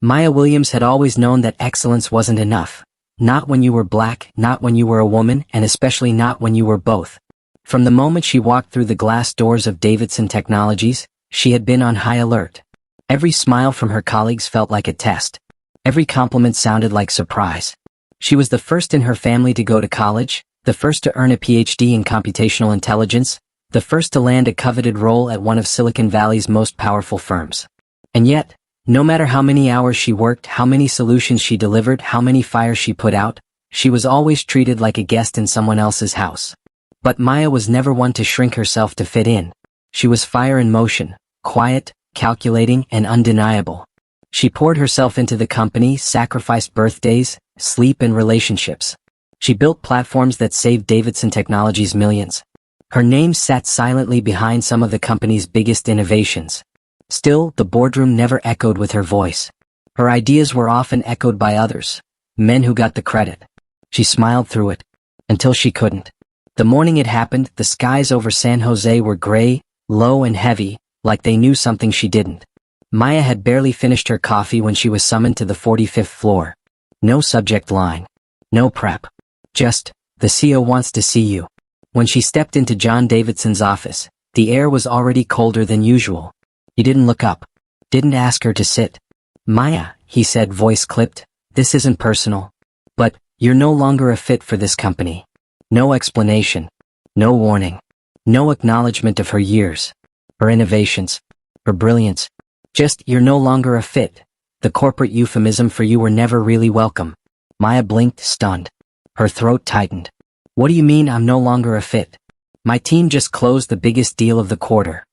Maya Williams had always known that excellence wasn't enough. Not when you were black, not when you were a woman, and especially not when you were both. From the moment she walked through the glass doors of Davidson Technologies, she had been on high alert. Every smile from her colleagues felt like a test. Every compliment sounded like surprise. She was the first in her family to go to college, the first to earn a PhD in computational intelligence, the first to land a coveted role at one of Silicon Valley's most powerful firms. And yet, no matter how many hours she worked, how many solutions she delivered, how many fires she put out, she was always treated like a guest in someone else's house. But Maya was never one to shrink herself to fit in. She was fire in motion, quiet, calculating, and undeniable. She poured herself into the company, sacrificed birthdays, sleep, and relationships. She built platforms that saved Davidson Technologies millions. Her name sat silently behind some of the company's biggest innovations. Still, the boardroom never echoed with her voice. Her ideas were often echoed by others, men who got the credit. She smiled through it, until she couldn't. The morning it happened, the skies over San Jose were gray, low and heavy, like they knew something she didn't. Maya had barely finished her coffee when she was summoned to the 45th floor. No subject line. No prep. Just, the CEO wants to see you. When she stepped into John Davidson's office, the air was already colder than usual. He didn't look up. Didn't ask her to sit. Maya, he said, voice clipped, this isn't personal. But, you're no longer a fit for this company. No explanation. No warning. No acknowledgement of her years. Her innovations. Her brilliance. Just, you're no longer a fit. The corporate euphemism for you were never really welcome. Maya blinked, stunned. Her throat tightened. What do you mean I'm no longer a fit? My team just closed the biggest deal of the quarter.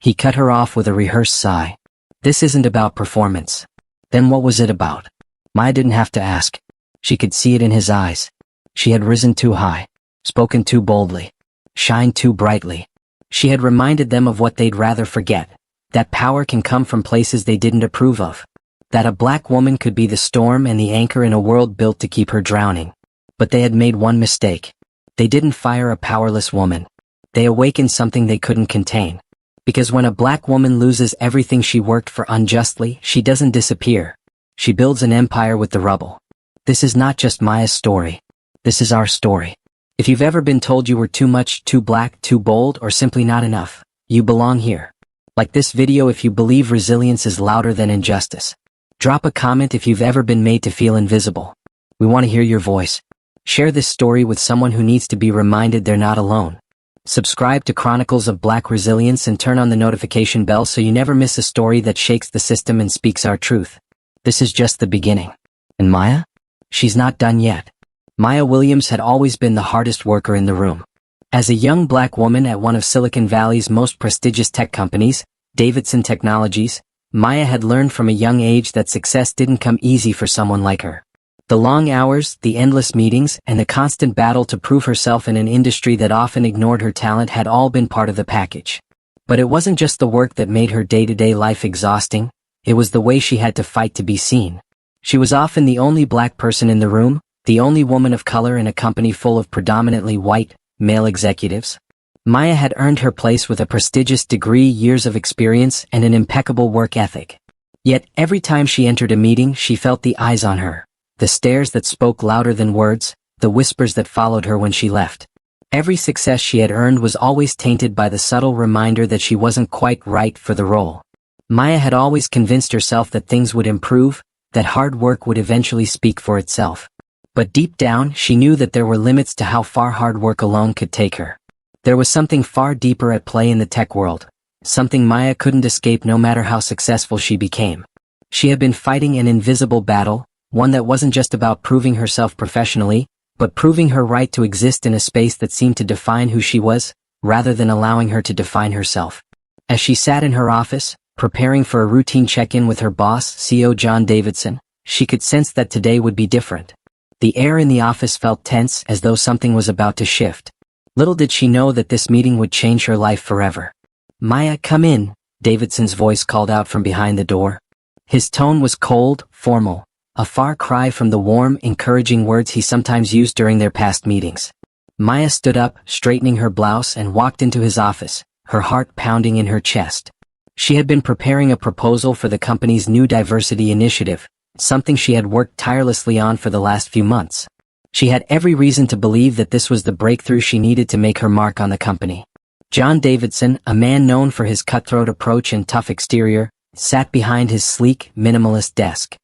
He cut her off with a rehearsed sigh. This isn't about performance. Then what was it about? Maya didn't have to ask. She could see it in his eyes. She had risen too high, spoken too boldly, shined too brightly. She had reminded them of what they'd rather forget, that power can come from places they didn't approve of, that a black woman could be the storm and the anchor in a world built to keep her drowning. But they had made one mistake. They didn't fire a powerless woman. They awakened something they couldn't contain. Because when a black woman loses everything she worked for unjustly, she doesn't disappear. She builds an empire with the rubble. This is not just Maya's story. This is our story. If you've ever been told you were too much, too black, too bold, or simply not enough, you belong here. Like this video if you believe resilience is louder than injustice. Drop a comment if you've ever been made to feel invisible. We want to hear your voice. Share this story with someone who needs to be reminded they're not alone. Subscribe to Chronicles of Black Resilience and turn on the notification bell so you never miss a story that shakes the system and speaks our truth. This is just the beginning. And Maya? She's not done yet. Maya Williams had always been the hardest worker in the room. As a young black woman at one of Silicon Valley's most prestigious tech companies, Davidson Technologies, Maya had learned from a young age that success didn't come easy for someone like her. The long hours, the endless meetings, and the constant battle to prove herself in an industry that often ignored her talent had all been part of the package. But it wasn't just the work that made her day-to-day life exhausting, it was the way she had to fight to be seen. She was often the only black person in the room, the only woman of color in a company full of predominantly white, male executives. Maya had earned her place with a prestigious degree, years of experience, and an impeccable work ethic. Yet, every time she entered a meeting, she felt the eyes on her. The stares that spoke louder than words, the whispers that followed her when she left. Every success she had earned was always tainted by the subtle reminder that she wasn't quite right for the role. Maya had always convinced herself that things would improve, that hard work would eventually speak for itself. But deep down, she knew that there were limits to how far hard work alone could take her. There was something far deeper at play in the tech world, something Maya couldn't escape no matter how successful she became. She had been fighting an invisible battle, one that wasn't just about proving herself professionally, but proving her right to exist in a space that seemed to define who she was, rather than allowing her to define herself. As she sat in her office, preparing for a routine check-in with her boss, CEO John Davidson, she could sense that today would be different. The air in the office felt tense, as though something was about to shift. Little did she know that this meeting would change her life forever. Maya, come in, Davidson's voice called out from behind the door. His tone was cold, formal, a far cry from the warm, encouraging words he sometimes used during their past meetings. Maya stood up, straightening her blouse, and walked into his office, her heart pounding in her chest. She had been preparing a proposal for the company's new diversity initiative, something she had worked tirelessly on for the last few months. She had every reason to believe that this was the breakthrough she needed to make her mark on the company. John Davidson, a man known for his cutthroat approach and tough exterior, sat behind his sleek, minimalist desk.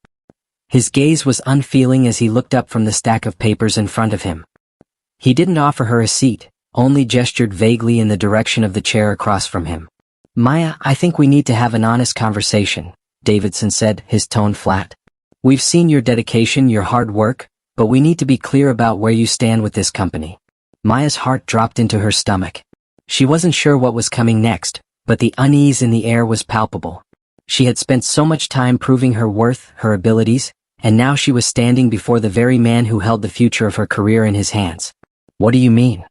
His gaze was unfeeling as he looked up from the stack of papers in front of him. He didn't offer her a seat, only gestured vaguely in the direction of the chair across from him. "Maya, I think we need to have an honest conversation," Davidson said, his tone flat. "We've seen your dedication, your hard work, but we need to be clear about where you stand with this company." Maya's heart dropped into her stomach. She wasn't sure what was coming next, but the unease in the air was palpable. She had spent so much time proving her worth, her abilities, and now she was standing before the very man who held the future of her career in his hands. "What do you mean?"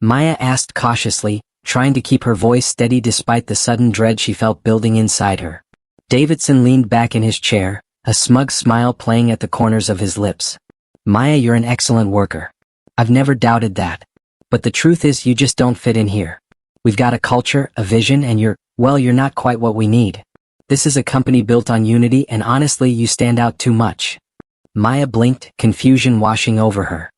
Maya asked cautiously, trying to keep her voice steady despite the sudden dread she felt building inside her. Davidson leaned back in his chair, a smug smile playing at the corners of his lips. "Maya, you're an excellent worker. I've never doubted that. But the truth is you just don't fit in here. We've got a culture, a vision, and you're not quite what we need. This is a company built on unity, and honestly you stand out too much." Maya blinked, confusion washing over her.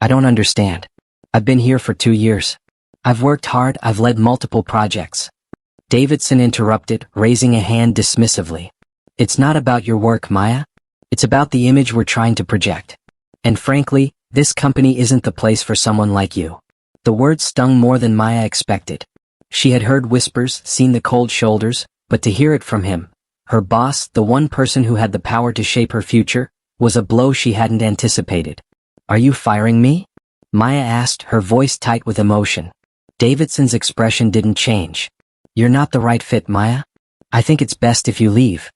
I don't understand. I've been here for 2 years. I've worked hard, I've led multiple projects." Davidson interrupted, raising a hand dismissively. "It's not about your work, Maya. It's about the image we're trying to project. And frankly, this company isn't the place for someone like you." The words stung more than Maya expected. She had heard whispers, seen the cold shoulders, but to hear it from him, her boss, the one person who had the power to shape her future, was a blow she hadn't anticipated. "Are you firing me?" Maya asked, her voice tight with emotion. Davidson's expression didn't change. "You're not the right fit, Maya. I think it's best if you leave."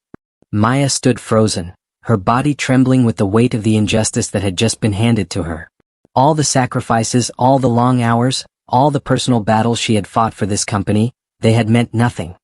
Maya stood frozen, her body trembling with the weight of the injustice that had just been handed to her. All the sacrifices, all the long hours, all the personal battles she had fought for this company, they had meant nothing.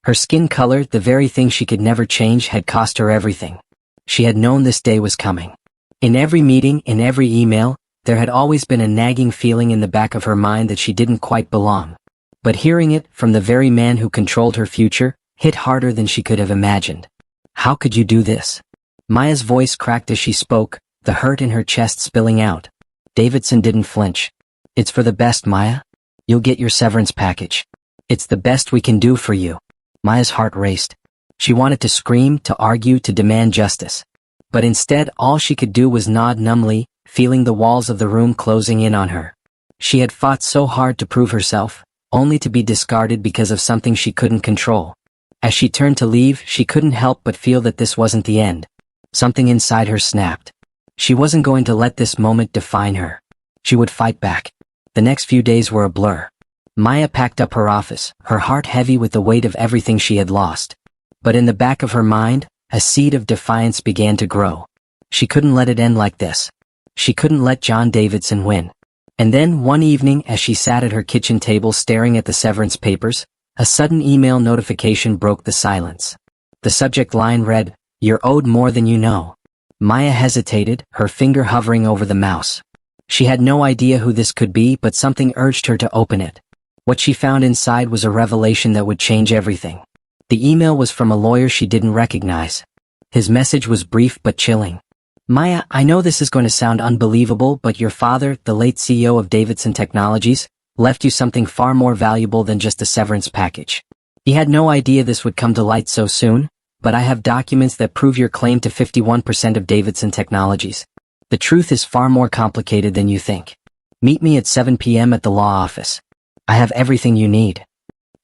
Her skin color, the very thing she could never change, had cost her everything. She had known this day was coming. In every meeting, in every email, there had always been a nagging feeling in the back of her mind that she didn't quite belong. But hearing it, from the very man who controlled her future, hit harder than she could have imagined. "How could you do this?" Maya's voice cracked as she spoke, the hurt in her chest spilling out. Davidson didn't flinch. "It's for the best, Maya. You'll get your severance package. It's the best we can do for you." Maya's heart raced. She wanted to scream, to argue, to demand justice. But instead, all she could do was nod numbly, feeling the walls of the room closing in on her. She had fought so hard to prove herself, only to be discarded because of something she couldn't control. As she turned to leave, she couldn't help but feel that this wasn't the end. Something inside her snapped. She wasn't going to let this moment define her. She would fight back. The next few days were a blur. Maya packed up her office, her heart heavy with the weight of everything she had lost. But in the back of her mind, a seed of defiance began to grow. She couldn't let it end like this. She couldn't let John Davidson win. And then, one evening, as she sat at her kitchen table staring at the severance papers, a sudden email notification broke the silence. The subject line read, "You're owed more than you know." Maya hesitated, her finger hovering over the mouse. She had no idea who this could be, but something urged her to open it. What she found inside was a revelation that would change everything. The email was from a lawyer she didn't recognize. His message was brief but chilling. "Maya, I know this is going to sound unbelievable, but your father, the late CEO of Davidson Technologies, left you something far more valuable than just a severance package. He had no idea this would come to light so soon, but I have documents that prove your claim to 51% of Davidson Technologies. The truth is far more complicated than you think. Meet me at 7 p.m. at the law office. I have everything you need."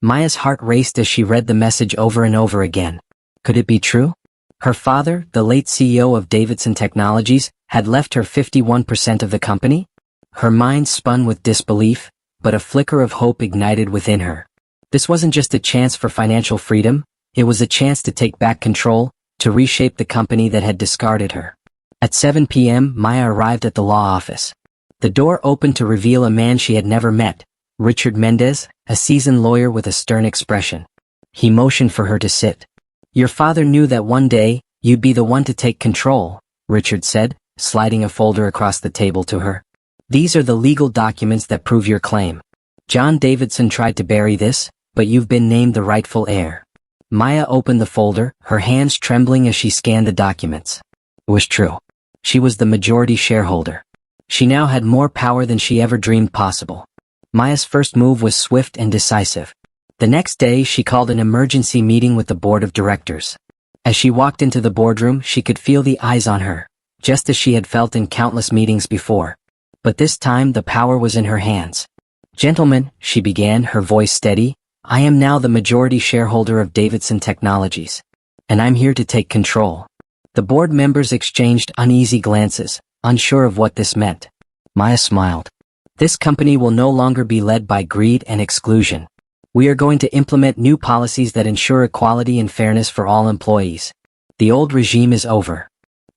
Maya's heart raced as she read the message over and over again. Could it be true? Her father, the late CEO of Davidson Technologies, had left her 51% of the company? Her mind spun with disbelief, but a flicker of hope ignited within her. This wasn't just a chance for financial freedom, it was a chance to take back control, to reshape the company that had discarded her. At 7 p.m., Maya arrived at the law office. The door opened to reveal a man she had never met, Richard Mendez, a seasoned lawyer with a stern expression. He motioned for her to sit. "Your father knew that one day, you'd be the one to take control," Richard said, sliding a folder across the table to her. "These are the legal documents that prove your claim. John Davidson tried to bury this, but you've been named the rightful heir. Maya opened the folder, her hands trembling as she scanned the documents. It was true. She was the majority shareholder. She now had more power than she ever dreamed possible. Maya's first move was swift and decisive. The next day she called an emergency meeting with the board of directors. As she walked into the boardroom she could feel the eyes on her, just as she had felt in countless meetings before. But this time the power was in her hands. "Gentlemen," she began, her voice steady, "I am now the majority shareholder of Davidson Technologies. And I'm here to take control." The board members exchanged uneasy glances, unsure of what this meant. Maya smiled. "This company will no longer be led by greed and exclusion. We are going to implement new policies that ensure equality and fairness for all employees. The old regime is over."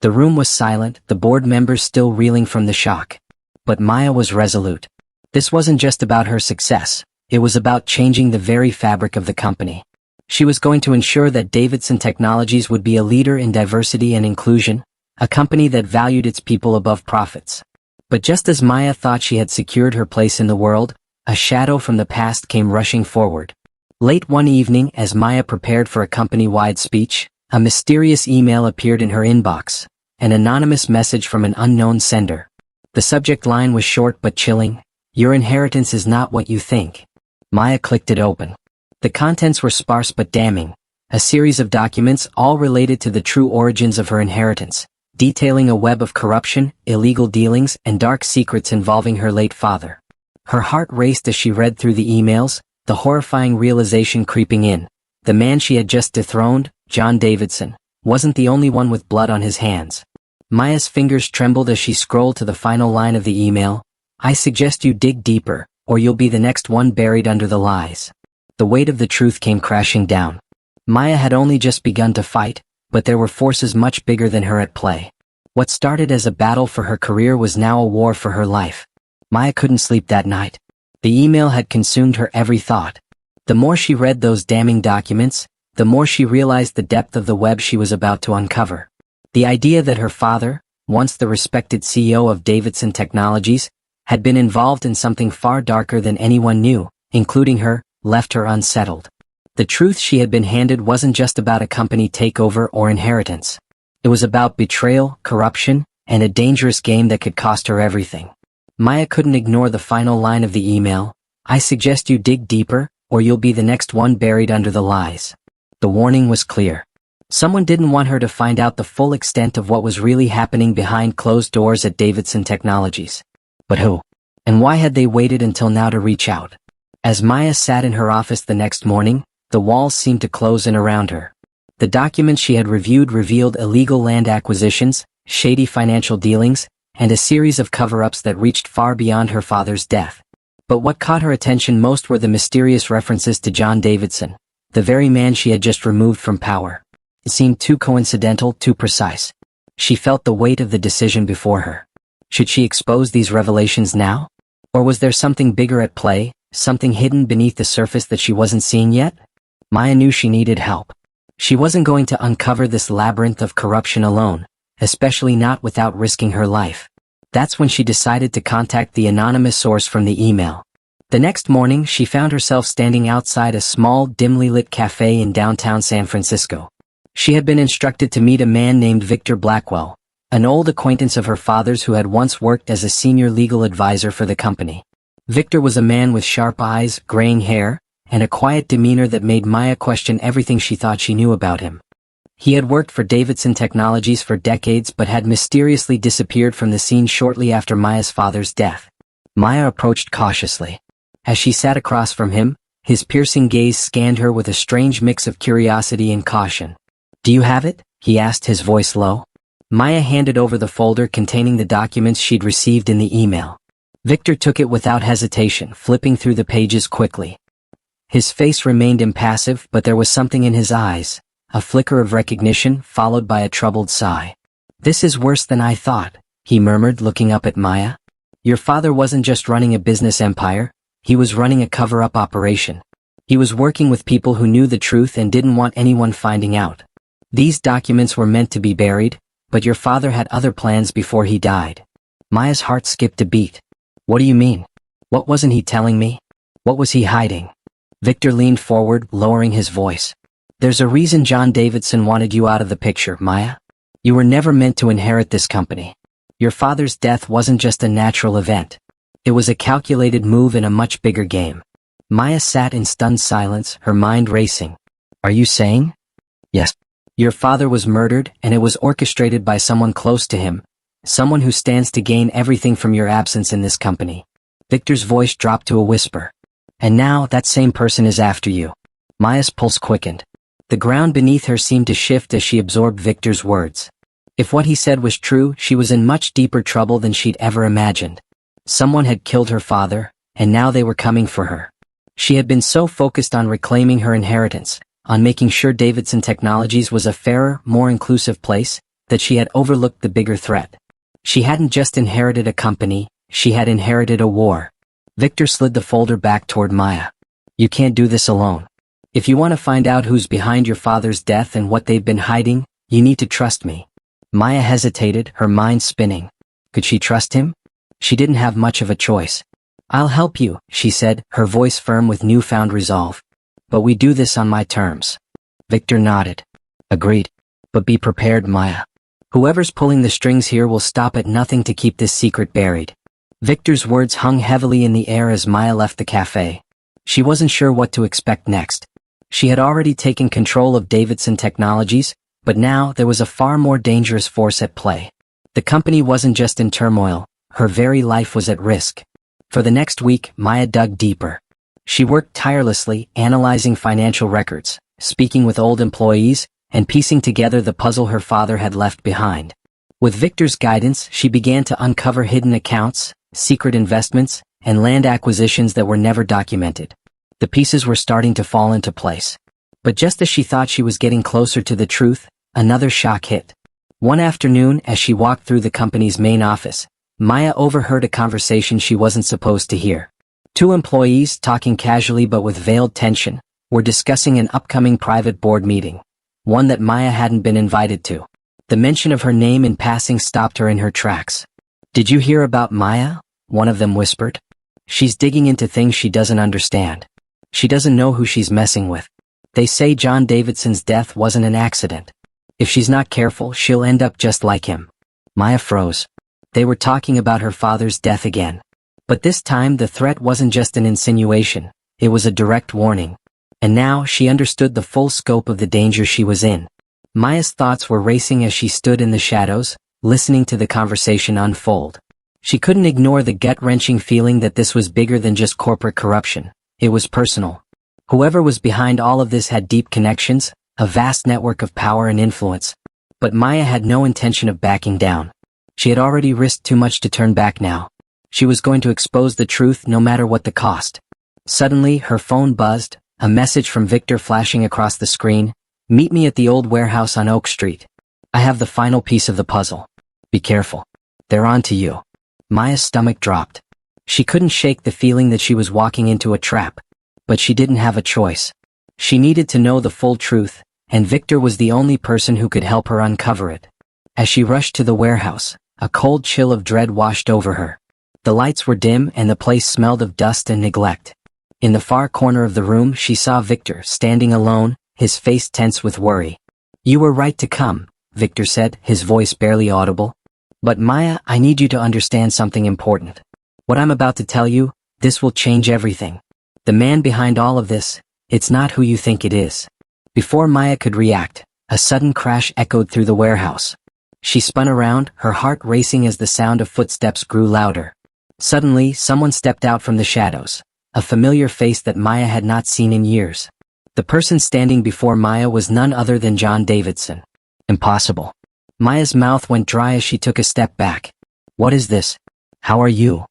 The room was silent, the board members still reeling from the shock. But Maya was resolute. This wasn't just about her success, it was about changing the very fabric of the company. She was going to ensure that Davidson Technologies would be a leader in diversity and inclusion, a company that valued its people above profits. But just as Maya thought she had secured her place in the world, a shadow from the past came rushing forward. Late one evening, as Maya prepared for a company-wide speech, a mysterious email appeared in her inbox, an anonymous message from an unknown sender. The subject line was short but chilling: "Your inheritance is not what you think." Maya clicked it open. The contents were sparse but damning, a series of documents all related to the true origins of her inheritance, detailing a web of corruption, illegal dealings, and dark secrets involving her late father. Her heart raced as she read through the emails, the horrifying realization creeping in. The man she had just dethroned, John Davidson, wasn't the only one with blood on his hands. Maya's fingers trembled as she scrolled to the final line of the email: "I suggest you dig deeper, or you'll be the next one buried under the lies." The weight of the truth came crashing down. Maya had only just begun to fight, but there were forces much bigger than her at play. What started as a battle for her career was now a war for her life. Maya couldn't sleep that night. The email had consumed her every thought. The more she read those damning documents, the more she realized the depth of the web she was about to uncover. The idea that her father, once the respected CEO of Davidson Technologies, had been involved in something far darker than anyone knew, including her, left her unsettled. The truth she had been handed wasn't just about a company takeover or inheritance. It was about betrayal, corruption, and a dangerous game that could cost her everything. Maya couldn't ignore the final line of the email: "I suggest you dig deeper, or you'll be the next one buried under the lies." The warning was clear. Someone didn't want her to find out the full extent of what was really happening behind closed doors at Davidson Technologies. But who? And why had they waited until now to reach out? As Maya sat in her office the next morning, the walls seemed to close in around her. The documents she had reviewed revealed illegal land acquisitions, shady financial dealings, and a series of cover-ups that reached far beyond her father's death. But what caught her attention most were the mysterious references to John Davidson, the very man she had just removed from power. It seemed too coincidental, too precise. She felt the weight of the decision before her. Should she expose these revelations now? Or was there something bigger at play, something hidden beneath the surface that she wasn't seeing yet? Maya knew she needed help. She wasn't going to uncover this labyrinth of corruption alone, especially not without risking her life. That's when she decided to contact the anonymous source from the email. The next morning, she found herself standing outside a small, dimly lit cafe in downtown San Francisco. She had been instructed to meet a man named Victor Blackwell, an old acquaintance of her father's who had once worked as a senior legal advisor for the company. Victor was a man with sharp eyes, graying hair, and a quiet demeanor that made Maya question everything she thought she knew about him. He had worked for Davidson Technologies for decades but had mysteriously disappeared from the scene shortly after Maya's father's death. Maya approached cautiously. As she sat across from him, his piercing gaze scanned her with a strange mix of curiosity and caution. "Do you have it?" he asked, his voice low. Maya handed over the folder containing the documents she'd received in the email. Victor took it without hesitation, flipping through the pages quickly. His face remained impassive, but there was something in his eyes, a flicker of recognition followed by a troubled sigh. "This is worse than I thought," he murmured, looking up at Maya. "Your father wasn't just running a business empire, he was running a cover-up operation. He was working with people who knew the truth and didn't want anyone finding out. These documents were meant to be buried, but your father had other plans before he died." Maya's heart skipped a beat. "What do you mean? What wasn't he telling me? What was he hiding?" Victor leaned forward, lowering his voice. There's a reason John Davidson wanted you out of the picture, Maya. You were never meant to inherit this company. Your father's death wasn't just a natural event. It was a calculated move in a much bigger game. Maya sat in stunned silence, her mind racing. Are you saying? Yes. Your father was murdered, and it was orchestrated by someone close to him, someone who stands to gain everything from your absence in this company. Victor's voice dropped to a whisper. And now that same person is after you. Maya's pulse quickened. The ground beneath her seemed to shift as she absorbed Victor's words. If what he said was true, she was in much deeper trouble than she'd ever imagined. Someone had killed her father, and now they were coming for her. She had been so focused on reclaiming her inheritance, on making sure Davidson Technologies was a fairer, more inclusive place, that she had overlooked the bigger threat. She hadn't just inherited a company, she had inherited a war. Victor slid the folder back toward Maya. You can't do this alone. If you want to find out who's behind your father's death and what they've been hiding, you need to trust me. Maya hesitated, her mind spinning. Could she trust him? She didn't have much of a choice. I'll help you, she said, her voice firm with newfound resolve. But we do this on my terms. Victor nodded. Agreed. But be prepared, Maya. Whoever's pulling the strings here will stop at nothing to keep this secret buried. Victor's words hung heavily in the air as Maya left the cafe. She wasn't sure what to expect next. She had already taken control of Davidson Technologies, but now there was a far more dangerous force at play. The company wasn't just in turmoil, her very life was at risk. For the next week, Maya dug deeper. She worked tirelessly, analyzing financial records, speaking with old employees, and piecing together the puzzle her father had left behind. With Victor's guidance, she began to uncover hidden accounts, secret investments, and land acquisitions that were never documented. The pieces were starting to fall into place. But just as she thought she was getting closer to the truth, another shock hit. One afternoon, as she walked through the company's main office, Maya overheard a conversation she wasn't supposed to hear. Two employees, talking casually but with veiled tension, were discussing an upcoming private board meeting, one that Maya hadn't been invited to. The mention of her name in passing stopped her in her tracks. Did you hear about Maya? One of them whispered. She's digging into things she doesn't understand. She doesn't know who she's messing with. They say John Davidson's death wasn't an accident. If she's not careful, she'll end up just like him. Maya froze. They were talking about her father's death again. But this time the threat wasn't just an insinuation, it was a direct warning. And now she understood the full scope of the danger she was in. Maya's thoughts were racing as she stood in the shadows, listening to the conversation unfold. She couldn't ignore the gut-wrenching feeling that this was bigger than just corporate corruption. It was personal. Whoever was behind all of this had deep connections, a vast network of power and influence. But Maya had no intention of backing down. She had already risked too much to turn back now. She was going to expose the truth no matter what the cost. Suddenly, her phone buzzed, a message from Victor flashing across the screen. Meet me at the old warehouse on Oak Street. I have the final piece of the puzzle. Be careful. They're on to you. Maya's stomach dropped. She couldn't shake the feeling that she was walking into a trap. But she didn't have a choice. She needed to know the full truth, and Victor was the only person who could help her uncover it. As she rushed to the warehouse, a cold chill of dread washed over her. The lights were dim and the place smelled of dust and neglect. In the far corner of the room she saw Victor standing alone, his face tense with worry. You were right to come, Victor said, his voice barely audible. But Maya, I need you to understand something important. What I'm about to tell you, this will change everything. The man behind all of this, it's not who you think it is. Before Maya could react, a sudden crash echoed through the warehouse. She spun around, her heart racing as the sound of footsteps grew louder. Suddenly, someone stepped out from the shadows, a familiar face that Maya had not seen in years. The person standing before Maya was none other than John Davidson. Impossible. Maya's mouth went dry as she took a step back. What is this? How are you?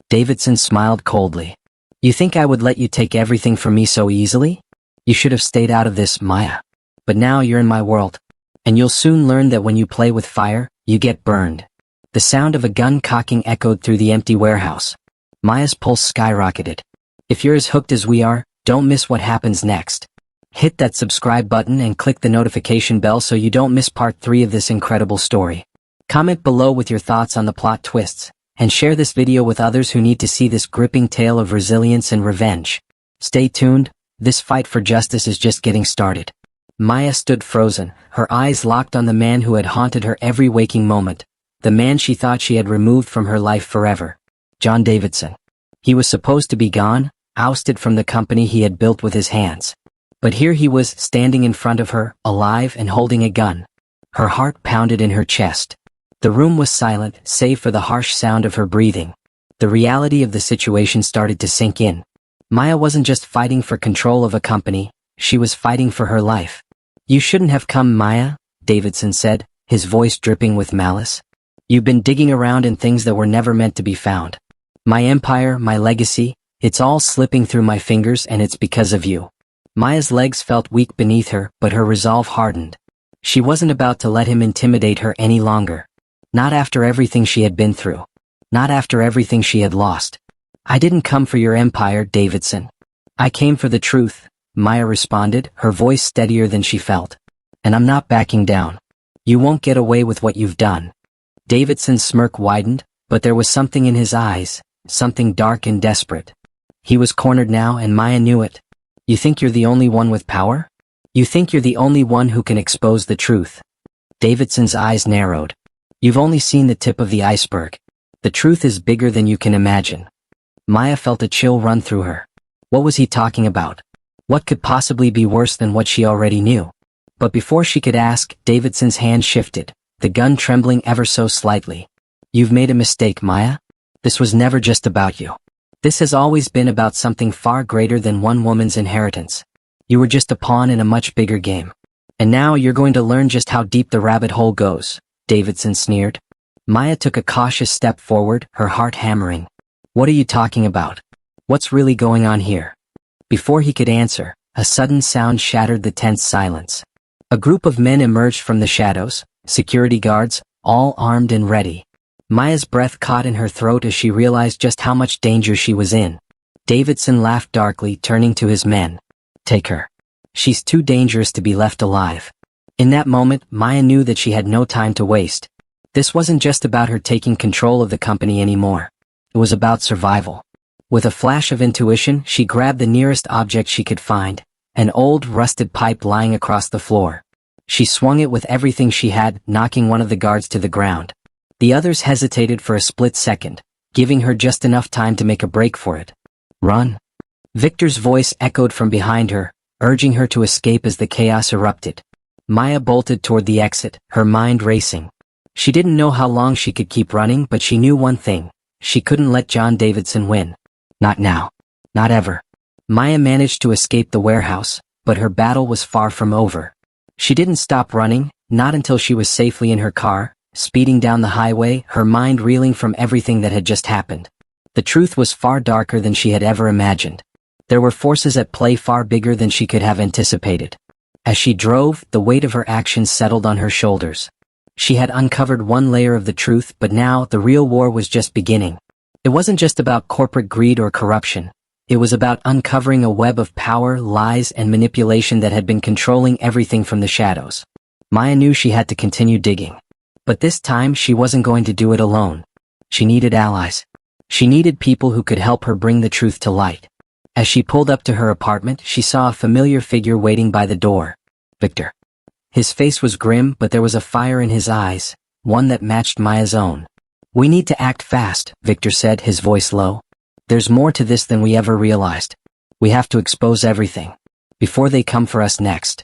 Davidson smiled coldly. You think I would let you take everything from me so easily? You should have stayed out of this, Maya. But now you're in my world. And you'll soon learn that when you play with fire, you get burned. The sound of a gun cocking echoed through the empty warehouse. Maya's pulse skyrocketed. If you're as hooked as we are, don't miss what happens next. Hit that subscribe button and click the notification bell so you don't miss part 3 of this incredible story. Comment below with your thoughts on the plot twists, and share this video with others who need to see this gripping tale of resilience and revenge. Stay tuned, This fight for justice is just getting started. Maya stood frozen, her eyes locked on the man who had haunted her every waking moment, the man she thought she had removed from her life forever. John Davidson. He was supposed to be gone, ousted from the company he had built with his hands. But here he was, standing in front of her, alive and holding a gun. Her heart pounded in her chest. The room was silent, save for the harsh sound of her breathing. The reality of the situation started to sink in. Maya wasn't just fighting for control of a company, she was fighting for her life. "You shouldn't have come, Maya," Davidson said, his voice dripping with malice. "You've been digging around in things that were never meant to be found. My empire, my legacy, it's all slipping through my fingers, and it's because of you." Maya's legs felt weak beneath her, but her resolve hardened. She wasn't about to let him intimidate her any longer. Not after everything she had been through. Not after everything she had lost. "I didn't come for your empire, Davidson. I came for the truth," Maya responded, her voice steadier than she felt. "And I'm not backing down. You won't get away with what you've done." Davidson's smirk widened, but there was something in his eyes, something dark and desperate. He was cornered now, and Maya knew it. "You think you're the only one with power? You think you're the only one who can expose the truth?" Davidson's eyes narrowed. "You've only seen the tip of the iceberg. The truth is bigger than you can imagine." Maya felt a chill run through her. What was he talking about? What could possibly be worse than what she already knew? But before she could ask, Davidson's hand shifted, the gun trembling ever so slightly. "You've made a mistake, Maya. This was never just about you. This has always been about something far greater than one woman's inheritance. You were just a pawn in a much bigger game. And now you're going to learn just how deep the rabbit hole goes," Davidson sneered. Maya took a cautious step forward, her heart hammering. "What are you talking about? What's really going on here?" Before he could answer, a sudden sound shattered the tense silence. A group of men emerged from the shadows, security guards, all armed and ready. Maya's breath caught in her throat as she realized just how much danger she was in. Davidson laughed darkly, turning to his men. "Take her. She's too dangerous to be left alive." In that moment, Maya knew that she had no time to waste. This wasn't just about her taking control of the company anymore. It was about survival. With a flash of intuition, she grabbed the nearest object she could find, an old, rusted pipe lying across the floor. She swung it with everything she had, knocking one of the guards to the ground. The others hesitated for a split second, giving her just enough time to make a break for it. "Run!" Victor's voice echoed from behind her, urging her to escape as the chaos erupted. Maya bolted toward the exit, her mind racing. She didn't know how long she could keep running, but she knew one thing. She couldn't let John Davidson win. Not now. Not ever. Maya managed to escape the warehouse, but her battle was far from over. She didn't stop running, not until she was safely in her car, speeding down the highway, her mind reeling from everything that had just happened. The truth was far darker than she had ever imagined. There were forces at play far bigger than she could have anticipated. As she drove, the weight of her actions settled on her shoulders. She had uncovered one layer of the truth, but now the real war was just beginning. It wasn't just about corporate greed or corruption. It was about uncovering a web of power, lies, and manipulation that had been controlling everything from the shadows. Maya knew she had to continue digging. But this time she wasn't going to do it alone. She needed allies. She needed people who could help her bring the truth to light. As she pulled up to her apartment, she saw a familiar figure waiting by the door. Victor. His face was grim, but there was a fire in his eyes, one that matched Maya's own. "We need to act fast," Victor said, his voice low. "There's more to this than we ever realized. We have to expose everything, before they come for us next."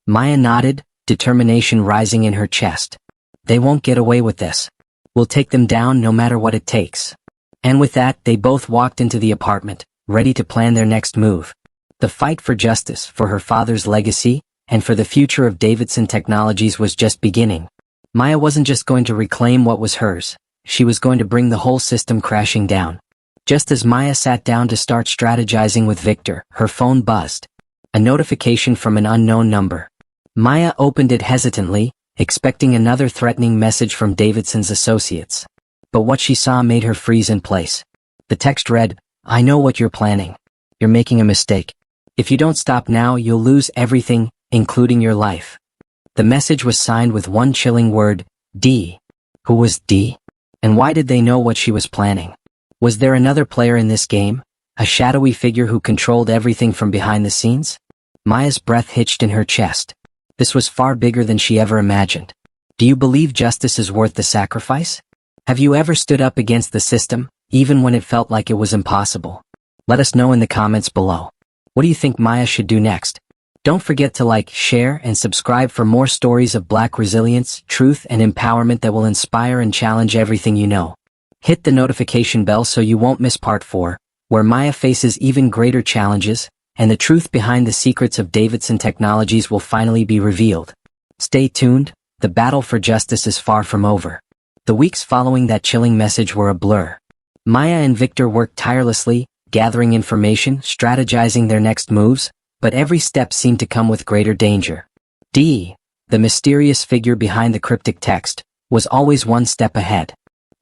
Maya nodded, determination rising in her chest. "They won't get away with this. We'll take them down no matter what it takes." And with that, they both walked into the apartment, ready to plan their next move. The fight for justice, for her father's legacy, and for the future of Davidson Technologies was just beginning. Maya wasn't just going to reclaim what was hers. She was going to bring the whole system crashing down. Just as Maya sat down to start strategizing with Victor, her phone buzzed. A notification from an unknown number. Maya opened it hesitantly, expecting another threatening message from Davidson's associates. But what she saw made her freeze in place. The text read, "I know what you're planning. You're making a mistake. If you don't stop now, you'll lose everything, including your life." The message was signed with one chilling word, D. Who was D? And why did they know what she was planning? Was there another player in this game? A shadowy figure who controlled everything from behind the scenes? Maya's breath hitched in her chest. This was far bigger than she ever imagined. Do you believe justice is worth the sacrifice? Have you ever stood up against the system, even when it felt like it was impossible? Let us know in the comments below. What do you think Maya should do next? Don't forget to like, share, and subscribe for more stories of Black resilience, truth, and empowerment that will inspire and challenge everything you know. Hit the notification bell so you won't miss part 4, where Maya faces even greater challenges, and the truth behind the secrets of Davidson Technologies will finally be revealed. Stay tuned, the battle for justice is far from over. The weeks following that chilling message were a blur. Maya and Victor worked tirelessly, gathering information, strategizing their next moves, but every step seemed to come with greater danger. D, the mysterious figure behind the cryptic text, was always one step ahead.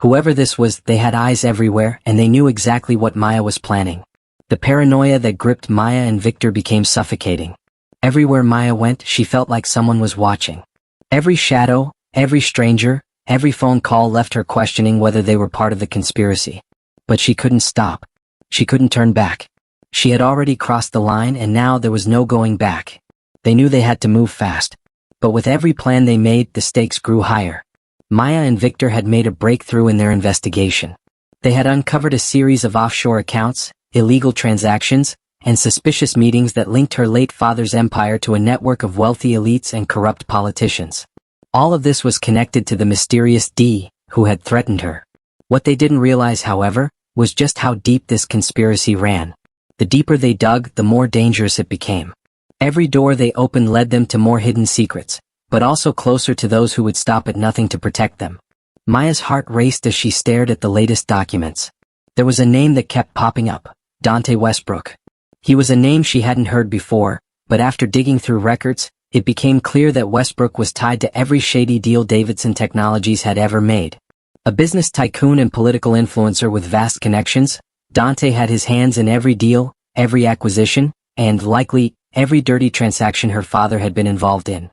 Whoever this was, they had eyes everywhere, and they knew exactly what Maya was planning. The paranoia that gripped Maya and Victor became suffocating. Everywhere Maya went, she felt like someone was watching. Every shadow, every stranger, every phone call left her questioning whether they were part of the conspiracy. But she couldn't stop. She couldn't turn back. She had already crossed the line, and now there was no going back. They knew they had to move fast. But with every plan they made, the stakes grew higher. Maya and Victor had made a breakthrough in their investigation. They had uncovered a series of offshore accounts, illegal transactions, and suspicious meetings that linked her late father's empire to a network of wealthy elites and corrupt politicians. All of this was connected to the mysterious D, who had threatened her. What they didn't realize, however, was just how deep this conspiracy ran. The deeper they dug, the more dangerous it became. Every door they opened led them to more hidden secrets, but also closer to those who would stop at nothing to protect them. Maya's heart raced as she stared at the latest documents. There was a name that kept popping up: Dante Westbrook. He was a name she hadn't heard before, but after digging through records, it became clear that Westbrook was tied to every shady deal Davidson Technologies had ever made. A business tycoon and political influencer with vast connections, Dante had his hands in every deal, every acquisition, and, likely, every dirty transaction her father had been involved in.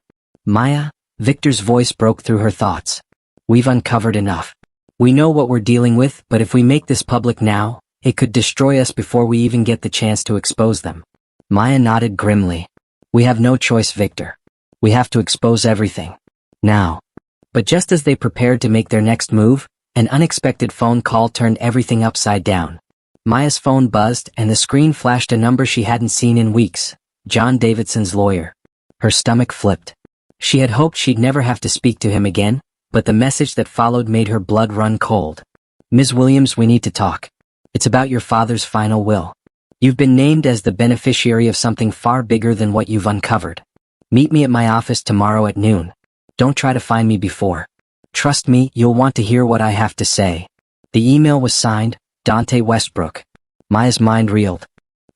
Maya, Victor's voice broke through her thoughts. We've uncovered enough. We know what we're dealing with, but if we make this public now, it could destroy us before we even get the chance to expose them. Maya nodded grimly. We have no choice, Victor. We have to expose everything. Now. But just as they prepared to make their next move, an unexpected phone call turned everything upside down. Maya's phone buzzed, and the screen flashed a number she hadn't seen in weeks: John Davidson's lawyer. Her stomach flipped. She had hoped she'd never have to speak to him again, but the message that followed made her blood run cold. Ms. Williams, we need to talk. It's about your father's final will. You've been named as the beneficiary of something far bigger than what you've uncovered. Meet me at my office tomorrow at noon. Don't try to find me before. Trust me, you'll want to hear what I have to say. The email was signed, Dante Westbrook. Maya's mind reeled.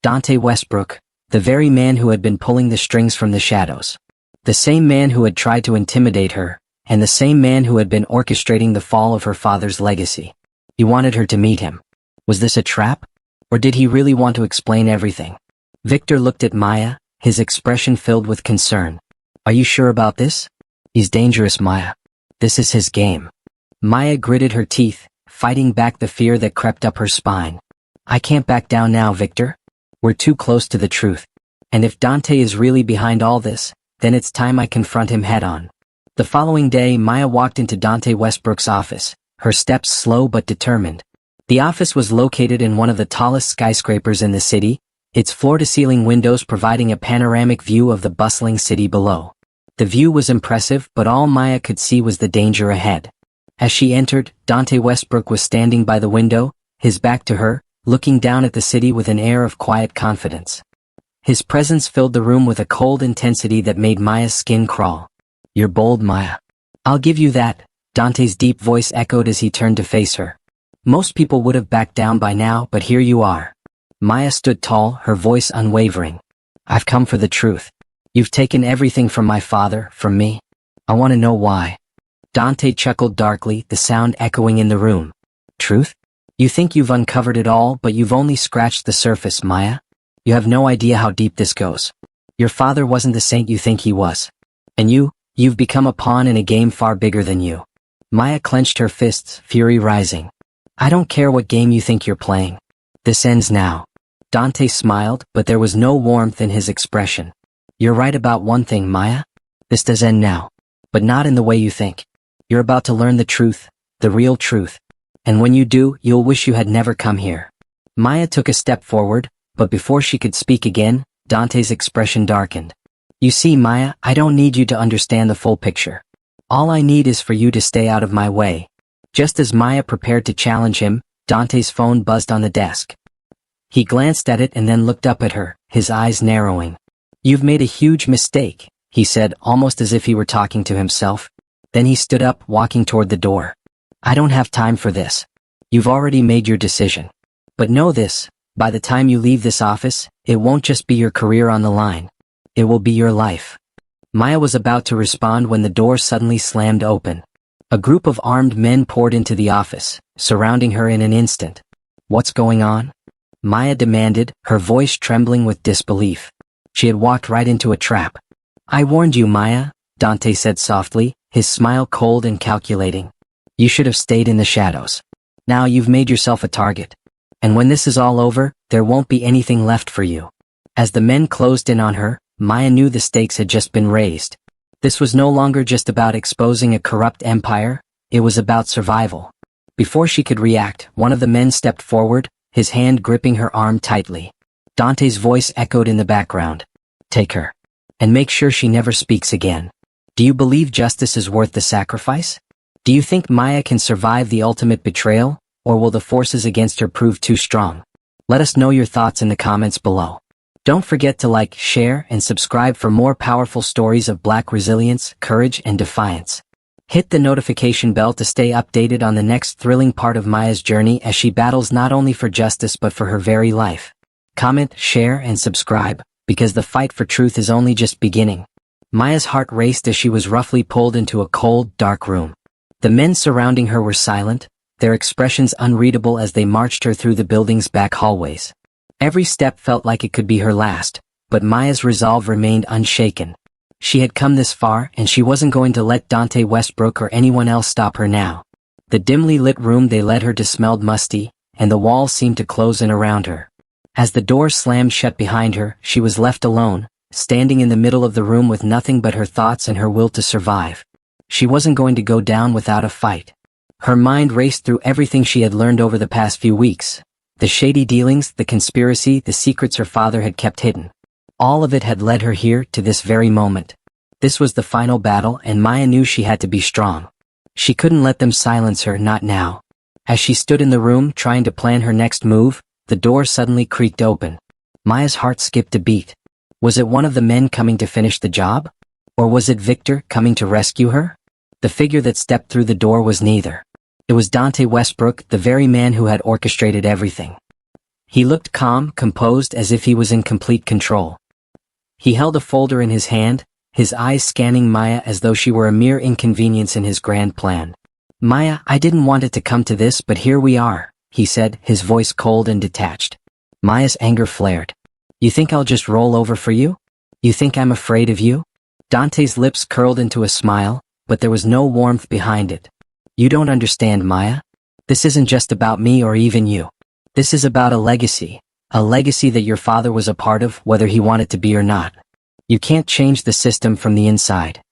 Dante Westbrook, the very man who had been pulling the strings from the shadows. The same man who had tried to intimidate her, and the same man who had been orchestrating the fall of her father's legacy. He wanted her to meet him. Was this a trap? Or did he really want to explain everything? Victor looked at Maya, his expression filled with concern. Are you sure about this? He's dangerous, Maya. This is his game. Maya gritted her teeth, fighting back the fear that crept up her spine. I can't back down now, Victor. We're too close to the truth. And if Dante is really behind all this, then it's time I confront him head-on. The following day, Maya walked into Dante Westbrook's office, her steps slow but determined. The office was located in one of the tallest skyscrapers in the city, its floor-to-ceiling windows providing a panoramic view of the bustling city below. The view was impressive, but all Maya could see was the danger ahead. As she entered, Dante Westbrook was standing by the window, his back to her, looking down at the city with an air of quiet confidence. His presence filled the room with a cold intensity that made Maya's skin crawl. You're bold, Maya. I'll give you that, Dante's deep voice echoed as he turned to face her. Most people would have backed down by now, but here you are. Maya stood tall, her voice unwavering. I've come for the truth. You've taken everything from my father, from me. I want to know why. Dante chuckled darkly, the sound echoing in the room. Truth? You think you've uncovered it all, but you've only scratched the surface, Maya. You have no idea how deep this goes. Your father wasn't the saint you think he was. And you've become a pawn in a game far bigger than you. Maya clenched her fists, fury rising. I don't care what game you think you're playing. This ends now. Dante smiled, but there was no warmth in his expression. You're right about one thing, Maya. This does end now. But not in the way you think. You're about to learn the truth, the real truth. And when you do, you'll wish you had never come here. Maya took a step forward, but before she could speak again, Dante's expression darkened. You see, Maya, I don't need you to understand the full picture. All I need is for you to stay out of my way. Just as Maya prepared to challenge him, Dante's phone buzzed on the desk. He glanced at it and then looked up at her, his eyes narrowing. You've made a huge mistake, he said, almost as if he were talking to himself. Then he stood up, walking toward the door. I don't have time for this. You've already made your decision. But know this, by the time you leave this office, it won't just be your career on the line. It will be your life. Maya was about to respond when the door suddenly slammed open. A group of armed men poured into the office, surrounding her in an instant. What's going on? Maya demanded, her voice trembling with disbelief. She had walked right into a trap. I warned you, Maya, Dante said softly, his smile cold and calculating. You should have stayed in the shadows. Now you've made yourself a target. And when this is all over, there won't be anything left for you. As the men closed in on her, Maya knew the stakes had just been raised. This was no longer just about exposing a corrupt empire, it was about survival. Before she could react, one of the men stepped forward, his hand gripping her arm tightly. Dante's voice echoed in the background. Take her. And make sure she never speaks again. Do you believe justice is worth the sacrifice? Do you think Maya can survive the ultimate betrayal, or will the forces against her prove too strong? Let us know your thoughts in the comments below. Don't forget to like, share, and subscribe for more powerful stories of Black resilience, courage, and defiance. Hit the notification bell to stay updated on the next thrilling part of Maya's journey as she battles not only for justice but for her very life. Comment, share, and subscribe, because the fight for truth is only just beginning. Maya's heart raced as she was roughly pulled into a cold, dark room. The men surrounding her were silent, their expressions unreadable as they marched her through the building's back hallways. Every step felt like it could be her last, but Maya's resolve remained unshaken. She had come this far, and she wasn't going to let Dante Westbrook or anyone else stop her now. The dimly lit room they led her to smelled musty, and the walls seemed to close in around her. As the door slammed shut behind her, she was left alone, standing in the middle of the room with nothing but her thoughts and her will to survive. She wasn't going to go down without a fight. Her mind raced through everything she had learned over the past few weeks. The shady dealings, the conspiracy, the secrets her father had kept hidden. All of it had led her here to this very moment. This was the final battle, and Maya knew she had to be strong. She couldn't let them silence her, not now. As she stood in the room trying to plan her next move, the door suddenly creaked open. Maya's heart skipped a beat. Was it one of the men coming to finish the job? Or was it Victor coming to rescue her? The figure that stepped through the door was neither. It was Dante Westbrook, the very man who had orchestrated everything. He looked calm, composed, as if he was in complete control. He held a folder in his hand, his eyes scanning Maya as though she were a mere inconvenience in his grand plan. Maya, I didn't want it to come to this, but here we are, he said, his voice cold and detached. Maya's anger flared. You think I'll just roll over for you? You think I'm afraid of you? Dante's lips curled into a smile, but there was no warmth behind it. You don't understand, Maya. This isn't just about me or even you. This is about a legacy that your father was a part of, whether he wanted to be or not. You can't change the system from the inside.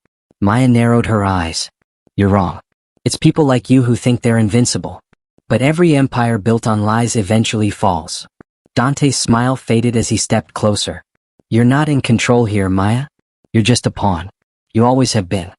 Maya narrowed her eyes. You're wrong. It's people like you who think they're invincible. But every empire built on lies eventually falls. Dante's smile faded as he stepped closer. You're not in control here, Maya. You're just a pawn. You always have been.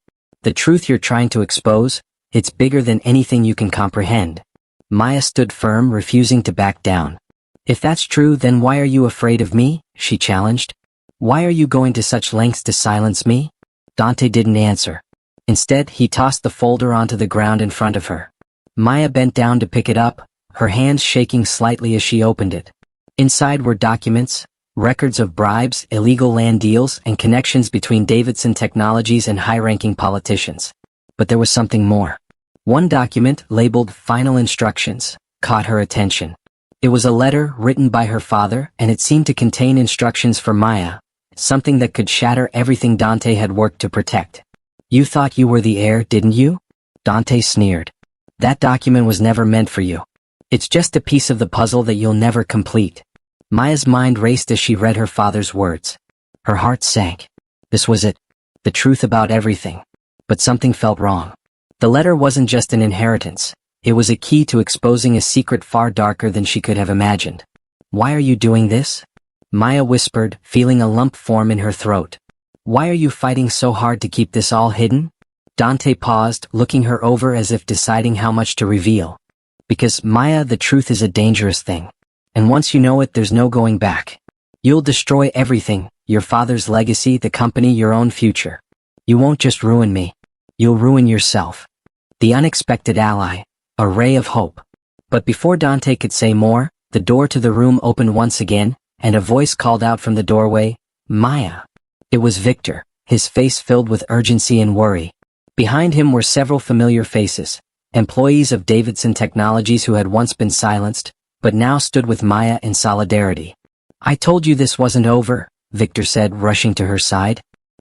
The truth you're trying to expose, it's bigger than anything you can comprehend. Maya stood firm, refusing to back down. If that's true, then why are you afraid of me? She challenged. Why are you going to such lengths to silence me? Dante didn't answer. Instead, he tossed the folder onto the ground in front of her. Maya bent down to pick it up, her hands shaking slightly as she opened it. Inside were documents, records of bribes, illegal land deals, and connections between Davidson Technologies and high-ranking politicians. But there was something more. One document, labeled Final Instructions, caught her attention. It was a letter written by her father, and it seemed to contain instructions for Maya, something that could shatter everything Dante had worked to protect. You thought you were the heir, didn't you? Dante sneered. That document was never meant for you. It's just a piece of the puzzle that you'll never complete. Maya's mind raced as she read her father's words. Her heart sank. This was it. The truth about everything. But something felt wrong. The letter wasn't just an inheritance. It was a key to exposing a secret far darker than she could have imagined. Why are you doing this? Maya whispered, feeling a lump form in her throat. Why are you fighting so hard to keep this all hidden? Dante paused, looking her over as if deciding how much to reveal. Because, Maya, the truth is a dangerous thing. And once you know it, there's no going back. You'll destroy everything, your father's legacy, the company, your own future. You won't just ruin me. You'll ruin yourself. The unexpected ally. A ray of hope. But before Dante could say more, the door to the room opened once again, and a voice called out from the doorway, Maya. It was Victor, his face filled with urgency and worry. Behind him were several familiar faces, employees of Davidson Technologies who had once been silenced, but now stood with Maya in solidarity. I told you this wasn't over, Victor said, rushing to her side.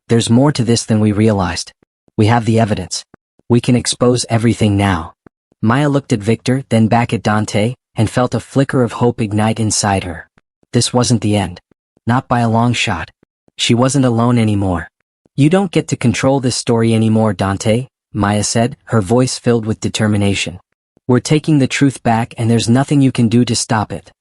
There's more to this than we realized. We have the evidence. We can expose everything now. Maya looked at Victor, then back at Dante, and felt a flicker of hope ignite inside her. This wasn't the end. Not by a long shot. She wasn't alone anymore. You don't get to control this story anymore, Dante, Maya said, her voice filled with determination. We're taking the truth back and there's nothing you can do to stop it.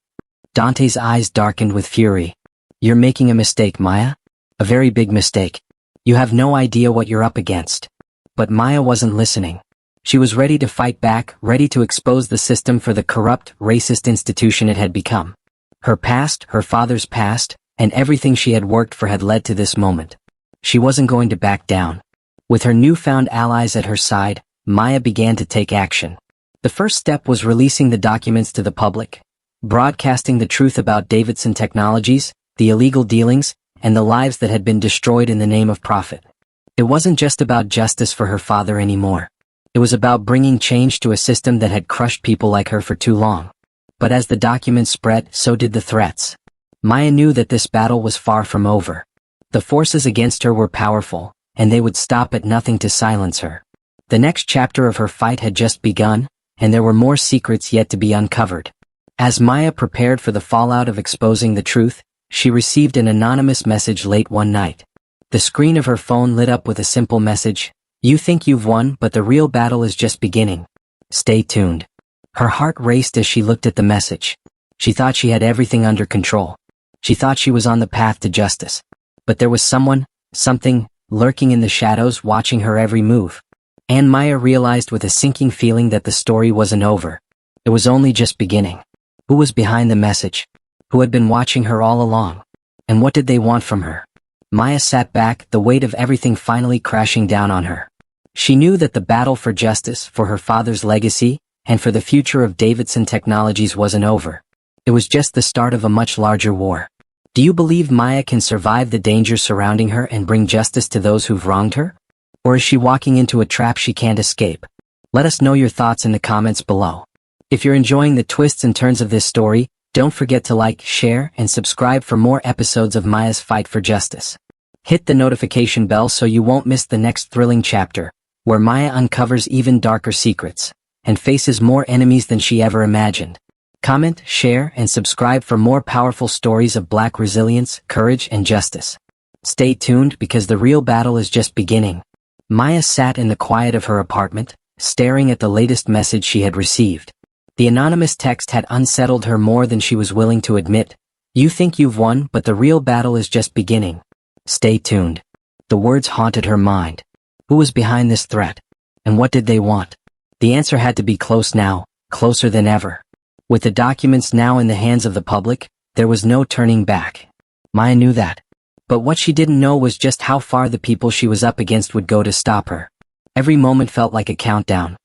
Dante's eyes darkened with fury. You're making a mistake, Maya. A very big mistake. You have no idea what you're up against. But Maya wasn't listening. She was ready to fight back, ready to expose the system for the corrupt, racist institution it had become. Her past, her father's past, and everything she had worked for had led to this moment. She wasn't going to back down. With her newfound allies at her side, Maya began to take action. The first step was releasing the documents to the public, broadcasting the truth about Davidson Technologies, the illegal dealings, and the lives that had been destroyed in the name of profit. It wasn't just about justice for her father anymore. It was about bringing change to a system that had crushed people like her for too long. But as the documents spread, so did the threats. Maya knew that this battle was far from over. The forces against her were powerful, and they would stop at nothing to silence her. The next chapter of her fight had just begun, and there were more secrets yet to be uncovered. As Maya prepared for the fallout of exposing the truth, she received an anonymous message late one night. The screen of her phone lit up with a simple message. You think you've won, but the real battle is just beginning. Stay tuned. Her heart raced as she looked at the message. She thought she had everything under control. She thought she was on the path to justice. But there was something, lurking in the shadows, watching her every move. And Maya realized with a sinking feeling that the story wasn't over. It was only just beginning. Who was behind the message? Who had been watching her all along? And what did they want from her? Maya sat back, the weight of everything finally crashing down on her. She knew that the battle for justice, for her father's legacy, and for the future of Davidson Technologies wasn't over. It was just the start of a much larger war. Do you believe Maya can survive the dangers surrounding her and bring justice to those who've wronged her? Or is she walking into a trap she can't escape? Let us know your thoughts in the comments below. If you're enjoying the twists and turns of this story, don't forget to like, share, and subscribe for more episodes of Maya's fight for justice. Hit the notification bell so you won't miss the next thrilling chapter, where Maya uncovers even darker secrets, and faces more enemies than she ever imagined. Comment, share, and subscribe for more powerful stories of Black resilience, courage, and justice. Stay tuned because the real battle is just beginning. Maya sat in the quiet of her apartment, staring at the latest message she had received. The anonymous text had unsettled her more than she was willing to admit. You think you've won, but the real battle is just beginning. Stay tuned. The words haunted her mind. Who was behind this threat? And what did they want? The answer had to be close now, closer than ever. With the documents now in the hands of the public, there was no turning back. Maya knew that. But what she didn't know was just how far the people she was up against would go to stop her. Every moment felt like a countdown.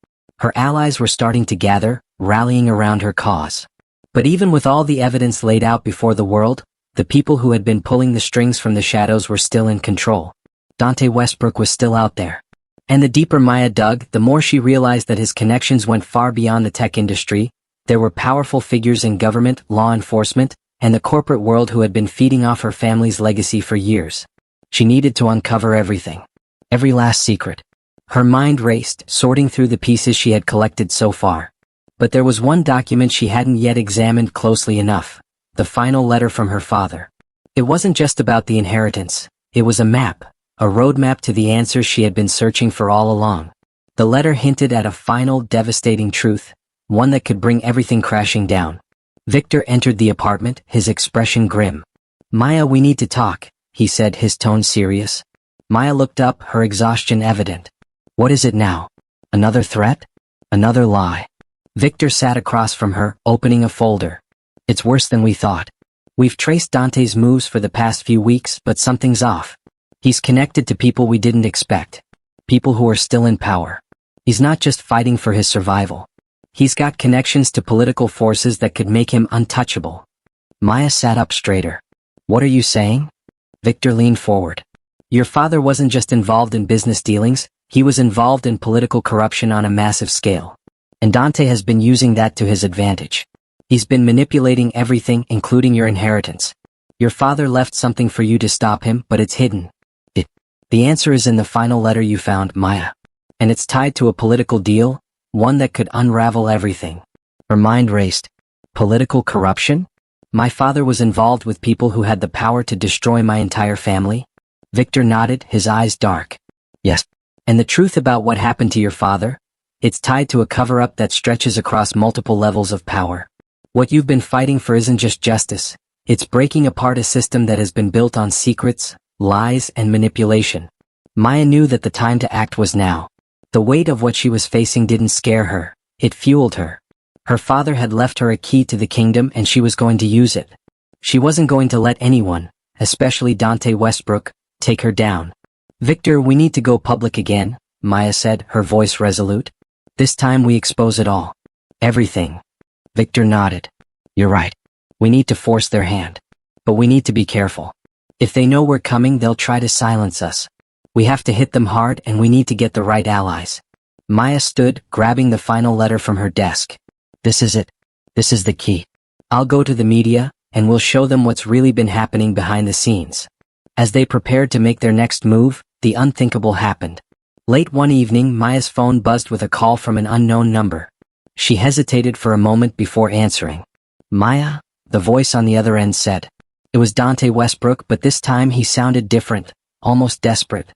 Her allies were starting to gather, rallying around her cause. But even with all the evidence laid out before the world, the people who had been pulling the strings from the shadows were still in control. Dante Westbrook was still out there. And the deeper Maya dug, the more she realized that his connections went far beyond the tech industry. There were powerful figures in government, law enforcement, and the corporate world who had been feeding off her family's legacy for years. She needed to uncover everything. Every last secret. Her mind raced, sorting through the pieces she had collected so far. But there was one document she hadn't yet examined closely enough. the final letter from her father. It wasn't just about the inheritance, it was a map, a roadmap to the answers she had been searching for all along. The letter hinted at a final, devastating truth, one that could bring everything crashing down. Victor entered the apartment, his expression grim. "Maya, we need to talk," he said, his tone serious. Maya looked up, her exhaustion evident. "What is it now? Another threat? Another lie?" Victor sat across from her, opening a folder. "It's worse than we thought. We've traced Dante's moves for the past few weeks, but something's off. He's connected to people we didn't expect. People who are still in power. He's not just fighting for his survival. He's got connections to political forces that could make him untouchable." Maya sat up straighter. "What are you saying?" Victor leaned forward. "Your father wasn't just involved in business dealings, he was involved in political corruption on a massive scale. And Dante has been using that to his advantage. He's been manipulating everything, including your inheritance. Your father left something for you to stop him, but it's hidden. The answer is in the final letter you found, Maya. And it's tied to a political deal, one that could unravel everything." Her mind raced. Political corruption? My father was involved with people who had the power to destroy my entire family? Victor nodded, his eyes dark. "Yes. And the truth about what happened to your father? It's tied to a cover-up that stretches across multiple levels of power. What you've been fighting for isn't just justice. It's breaking apart a system that has been built on secrets, lies, and manipulation." Maya knew that the time to act was now. The weight of what she was facing didn't scare her, it fueled her. Her father had left her a key to the kingdom and she was going to use it. She wasn't going to let anyone, especially Dante Westbrook, take her down. "Victor, we need to go public again," Maya said, her voice resolute. "This time we expose it all. Everything." Victor nodded. "You're right. We need to force their hand. But we need to be careful. If they know we're coming, they'll try to silence us. We have to hit them hard and we need to get the right allies." Maya stood, grabbing the final letter from her desk. "This is it. This is the key. I'll go to the media, and we'll show them what's really been happening behind the scenes." As they prepared to make their next move, the unthinkable happened. Late one evening, Maya's phone buzzed with a call from an unknown number. She hesitated for a moment before answering. "Maya?" the voice on the other end said. It was Dante Westbrook, but this time he sounded different, almost desperate.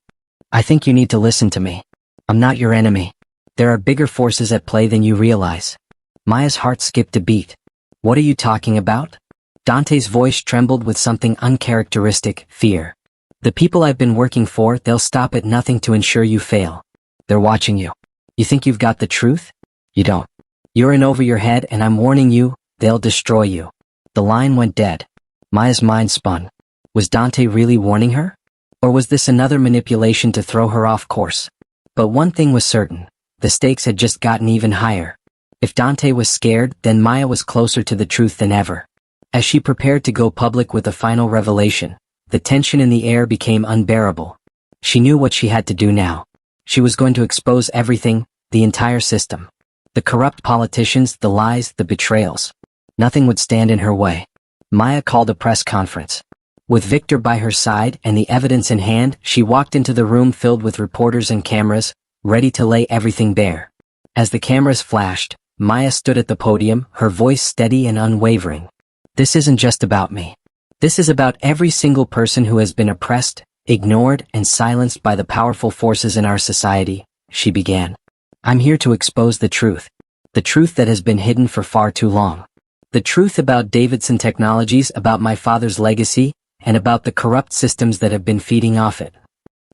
"I think you need to listen to me. I'm not your enemy. There are bigger forces at play than you realize." Maya's heart skipped a beat. "What are you talking about?" Dante's voice trembled with something uncharacteristic, fear. "The people I've been working for, they'll stop at nothing to ensure you fail. They're watching you. You think you've got the truth? You don't. You're in over your head and I'm warning you, they'll destroy you." The line went dead. Maya's mind spun. Was Dante really warning her? Or was this another manipulation to throw her off course? But one thing was certain. The stakes had just gotten even higher. If Dante was scared, then Maya was closer to the truth than ever. As she prepared to go public with the final revelation, the tension in the air became unbearable. She knew what she had to do now. She was going to expose everything, the entire system. The corrupt politicians, the lies, the betrayals. Nothing would stand in her way. Maya called a press conference. With Victor by her side and the evidence in hand, she walked into the room filled with reporters and cameras, ready to lay everything bare. As the cameras flashed, Maya stood at the podium, her voice steady and unwavering. "This isn't just about me. This is about every single person who has been oppressed, ignored, and silenced by the powerful forces in our society," she began. "I'm here to expose the truth that has been hidden for far too long. The truth about Davidson Technologies, about my father's legacy, and about the corrupt systems that have been feeding off it."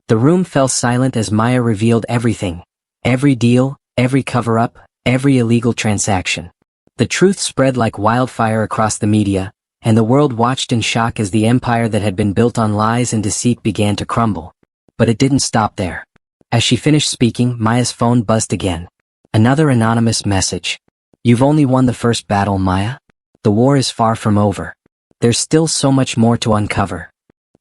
The room fell silent as Maya revealed everything. Every deal, every cover-up, every illegal transaction. The truth spread like wildfire across the media, and the world watched in shock as the empire that had been built on lies and deceit began to crumble. But it didn't stop there. As she finished speaking, Maya's phone buzzed again. Another anonymous message. "You've only won the first battle, Maya. The war is far from over. There's still so much more to uncover."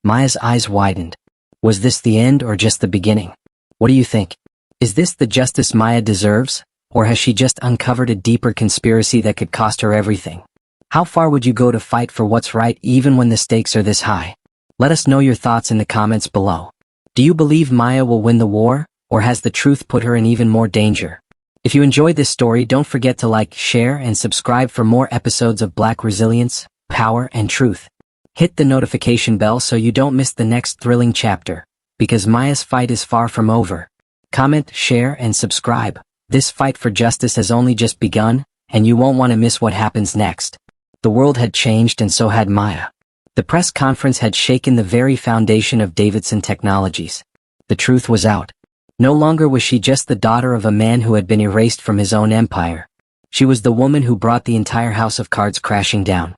Maya's eyes widened. Was this the end or just the beginning? What do you think? Is this the justice Maya deserves, or has she just uncovered a deeper conspiracy that could cost her everything? How far would you go to fight for what's right even when the stakes are this high? Let us know your thoughts in the comments below. Do you believe Maya will win the war, or has the truth put her in even more danger? If you enjoyed this story, don't forget to like, share, and subscribe for more episodes of Black Resilience. power, and truth. Hit the notification bell so you don't miss the next thrilling chapter, because Maya's fight is far from over. Comment, share, and subscribe. This fight for justice has only just begun, and you won't want to miss what happens next. The world had changed and so had Maya. The press conference had shaken the very foundation of Davidson Technologies. The truth was out. No longer was she just the daughter of a man who had been erased from his own empire. She was the woman who brought the entire house of cards crashing down.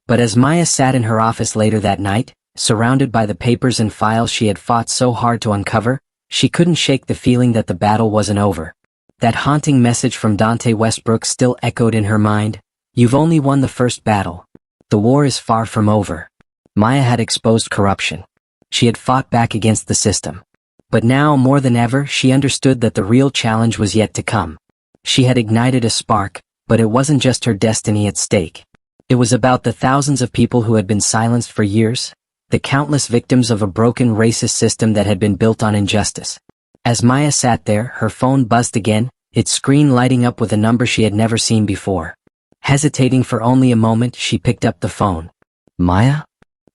But as Maya sat in her office later that night, surrounded by the papers and files she had fought so hard to uncover, she couldn't shake the feeling that the battle wasn't over. That haunting message from Dante Westbrook still echoed in her mind. You've only won the first battle. The war is far from over. Maya had exposed corruption. She had fought back against the system. But now, more than ever, she understood that the real challenge was yet to come. She had ignited a spark, but it wasn't just her destiny at stake. It was about the thousands of people who had been silenced for years, the countless victims of a broken racist system that had been built on injustice. As Maya sat there, her phone buzzed again, its screen lighting up with a number she had never seen before. Hesitating for only a moment, she picked up the phone. Maya?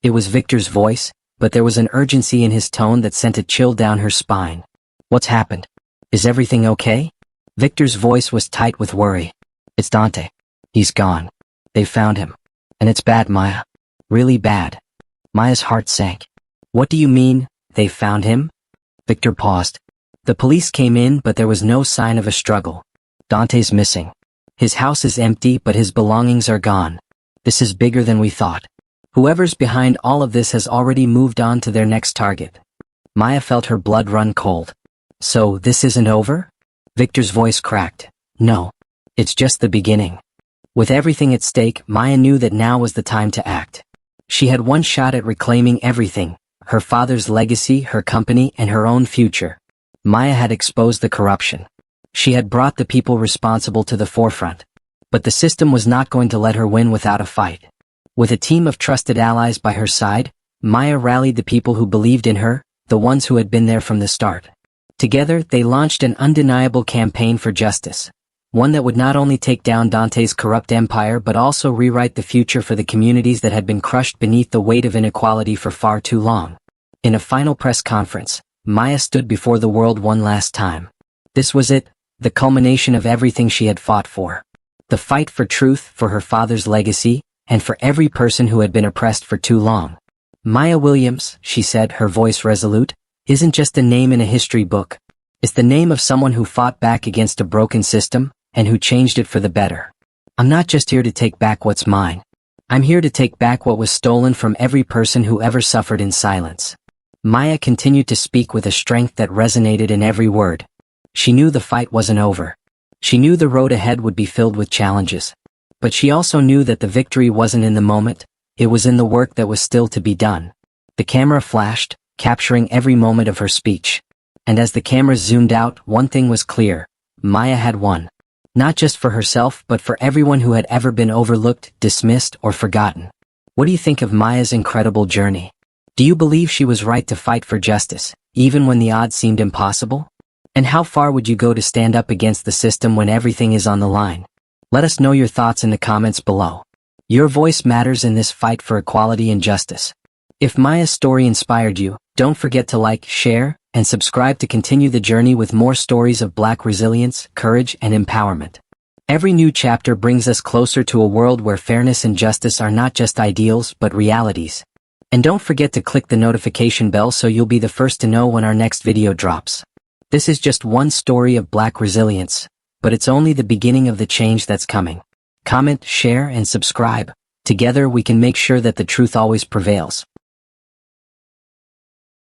It was Victor's voice, but there was an urgency in his tone that sent a chill down her spine. What's happened? Is everything okay? Victor's voice was tight with worry. It's Dante. He's gone. They found him. And it's bad, Maya. Really bad. Maya's heart sank. What do you mean, they found him? Victor paused. The police came in, but there was no sign of a struggle. Dante's missing. His house is empty, but his belongings are gone. This is bigger than we thought. Whoever's behind all of this has already moved on to their next target. Maya felt her blood run cold. So, this isn't over? Victor's voice cracked. No. It's just the beginning. With everything at stake, Maya knew that now was the time to act. She had one shot at reclaiming everything, her father's legacy, her company, and her own future. Maya had exposed the corruption. She had brought the people responsible to the forefront. But the system was not going to let her win without a fight. With a team of trusted allies by her side, Maya rallied the people who believed in her, the ones who had been there from the start. Together, they launched an undeniable campaign for justice. One that would not only take down Dante's corrupt empire but also rewrite the future for the communities that had been crushed beneath the weight of inequality for far too long. In a final press conference, Maya stood before the world one last time. This was it, the culmination of everything she had fought for. The fight for truth, for her father's legacy, and for every person who had been oppressed for too long. Maya Williams, she said, her voice resolute, isn't just a name in a history book. It's the name of someone who fought back against a broken system, and who changed it for the better. I'm not just here to take back what's mine. I'm here to take back what was stolen from every person who ever suffered in silence. Maya continued to speak with a strength that resonated in every word. She knew the fight wasn't over. She knew the road ahead would be filled with challenges. But she also knew that the victory wasn't in the moment, it was in the work that was still to be done. The camera flashed, capturing every moment of her speech. And as the cameras zoomed out, one thing was clear. Maya had won. Not just for herself, but for everyone who had ever been overlooked, dismissed, or forgotten. What do you think of Maya's incredible journey? Do you believe she was right to fight for justice, even when the odds seemed impossible? And how far would you go to stand up against the system when everything is on the line? Let us know your thoughts in the comments below. Your voice matters in this fight for equality and justice. If Maya's story inspired you, don't forget to like, share, and subscribe to continue the journey with more stories of Black resilience, courage, and empowerment. Every new chapter brings us closer to a world where fairness and justice are not just ideals but realities. And don't forget to click the notification bell so you'll be the first to know when our next video drops. This is just one story of Black resilience, but it's only the beginning of the change that's coming. Comment, share, and subscribe. Together we can make sure that the truth always prevails.